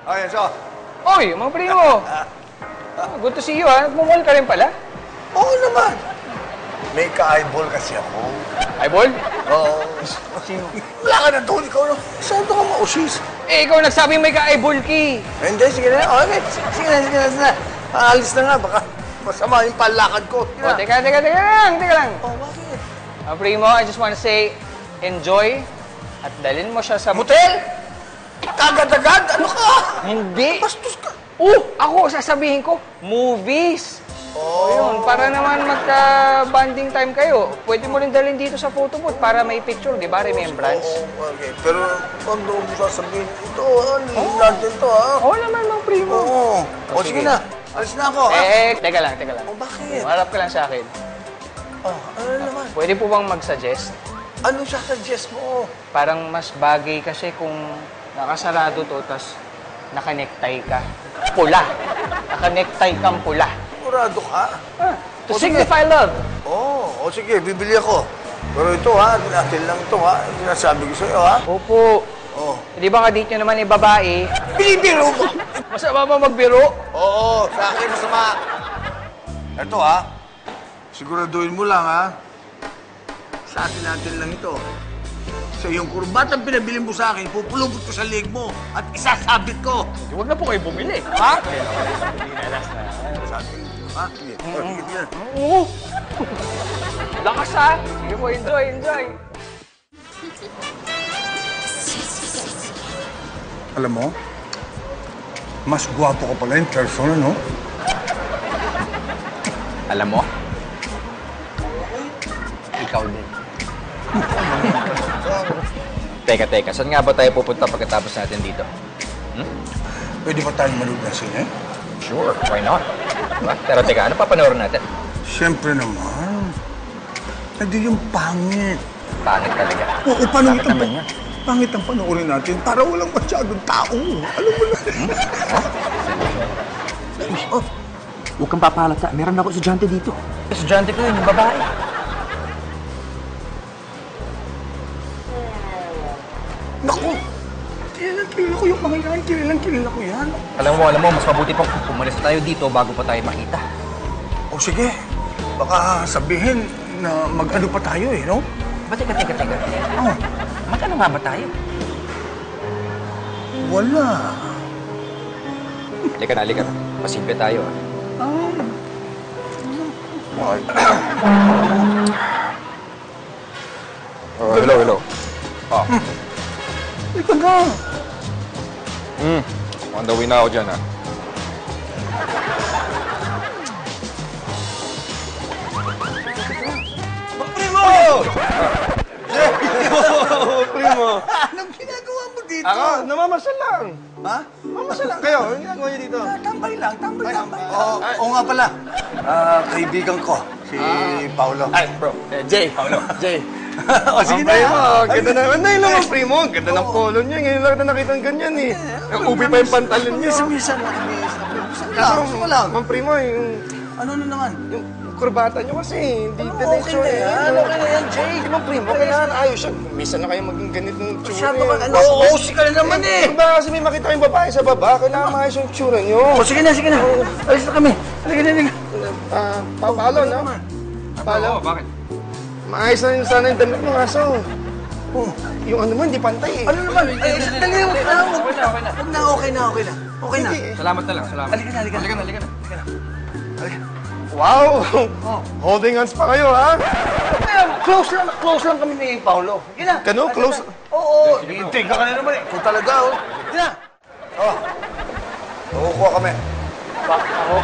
Okay, so? Oy, mga primo! Good to see you, ha? Nagmumall ka rin pala? Oo naman. May ka-eyeball kasi ako. Eyeball? Oo. Sino? Wala ka na doon, ikaw. Saan ka mausis? Eh, ikaw nagsabing may ka-eyeball ki. Hindi, sige na. Okay, sige na. Alis na nga, baka masama yung palakad ko. O, teka lang. Oh, bakit? Primo, I just want to say, enjoy at dalhin mo siya sa... Motel? Kagad-agad? Ano ka? Hindi. Bastos ka. Ako, sasabihin ko, movies. Oh. Yun, para naman magka-bonding time kayo. Pwede mo rin dalhin dito sa photo booth para may picture, di ba? Remembrance. Okay. Pero, ano mo sasabihin? Ito, natin to, ha? Oo naman, mga primo. Oo. O, sige na. Alis na ako, ha? Teka lang. O, bakit? Harap ka lang sa akin. Ano naman? Pwede po bang mag-suggest? Ano suggest mo? Parang mas bagay kasi kung nakasarado to, tas naka-necktie ka. Pula. Naka-necktie kang pula. Sigurado ka? To signify love. O sige, bibili ako. Pero ito, ha? Natin lang ito, ha? Sinasabi ko sa'yo, ha? Opo. Di ba nga dito naman yung babae? Binibiro mo! Masama ba magbiro? Oo, sa akin masama. Ito, ha? Siguraduhin mo lang, ha? Sa atin natin lang ito. Sa iyong kurbatang pinabili mo sa akin, pupulubot ko sa leg mo at isasabit ko. Huwag na po kayo bumili. Ha? Sa atin, ha? Sige. Sige. Oo. Lakas, ha? Sige po, enjoy. Alam mo, mas gwapo ka pala in person, ano? Alam mo? Ikaw din. Teka. Saan nga ba tayo pupunta pagkatapos natin dito? Pwede ba tayong manood ng sine? Sure, why not? Diba? Pero teka, ano papanoorin natin? Siyempre naman. Hindi yung pangit. Pangit talaga. Oo, pangit Bakit naman yan? Pangit ang panoorin natin para walang masyadong tao. Alam mo na. Huwag kang papalata. Meron ako estudyante dito. Estudyante ko yun, yung babae. Naku! Kilala ko yung mga yan. Kilala ko yan. Alam mo, mas mabuti pang pumalis tayo dito bago pa tayo makita. O sige, baka sabihin na mag-ano pa tayo eh, no? Teka. Oh, Mag-ano nga ba tayo? wala. Halika na. Pasimple tayo, ah. Hello. Ika na. On the way na ako dyan, ha? Primo! Primo! Anong ginagawa mo dito? Ako, namamasyal lang. Ha? Namamasyal lang. Kayo, anong ginagawa niyo dito? Tambay lang. Oo nga pala. Kaibigan ko, si Paolo. Ay, bro. Jay. Paolo. Jay. O sige na. Primo, ganda na. Ano yun naman, Primo? Ang ganda ng polo niya. Ngayon lang na nakita ng ganyan, eh. Ang ubi pa yung pantalon niya. Minsan lang. Gusto ko lang. Mang Primo, yung Ano naman? kurbata niyo kasi, hindi Okay na yan. Okay na yan, Jay. Di ba, Primo? Kailangan ayos siya. Minsan na kayo maging ganitong tsura. Masyado ka, OOC ka na naman eh. Diba kasi may makita kayong babae sa baba, kailangan maayos yung tsura niyo. O sige na. Alis na kami. Halika. Papalo, no? Papalo. Bakit? Maayos na rin sana yung damit mo, aso. Yung ano mo, hindi pantay eh. Ano naman? Dali, okay na. Okay na. Salamat na lang. Halika na. Wow! Holding hands pa kayo, ha? Close lang kami ni Paolo. Sige na. Kano? Close? Oo. Tingka ka na naman eh. Kung talaga, Sige na. Kukuha kami. Ako?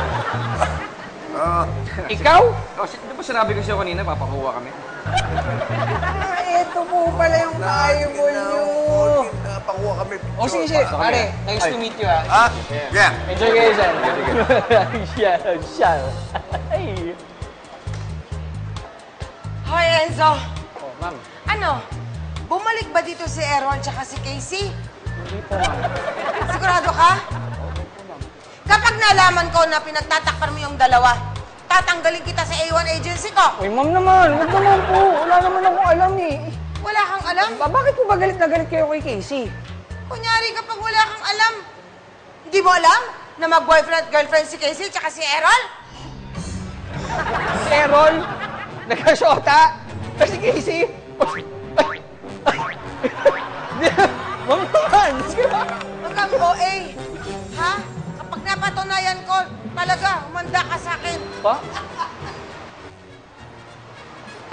Ikaw? Di ba sinabi ko sa'yo kanina, papakuha kami? Ito po pala yung eyeball nyo. Pakuha kami. O sige. Pare, nice to meet you, ha? Ha? Yeah. Enjoy kayo dyan. Siya. Hoy, Enzo. Oh, ma'am. Ano? Bumalik ba dito si Errol tsaka si Casey? Hindi po, ma'am. Sigurado ka? Kapag nalaman ko na pinagtatakpan mo yung dalawa, tatanggalin kita sa A1 agency ko. Uy, ma'am naman. Huwag naman po. Wala naman akong alam, eh. Wala kang alam? Bakit po ba galit na galit kayo kay Casey? Kunyari kapag wala kang alam, Di mo alam na mag-boyfriend at girlfriend si Casey tsaka si Errol? Si Errol, nagkasyota. Kasi Casey, Ma'am naman, sige ba? Huwag kang OA. Ha? Kapag napatunayan ko, talaga, umanda ka sa akin. Pa?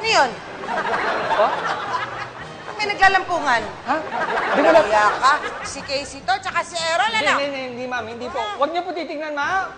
Ano yun? Pa? May naglalampungan. Ha? Di mo na... Kaya ka, si Casey to, tsaka si Errol, ano? Hindi, ma'am, hindi po. Huwag niyo po titignan, ma'am.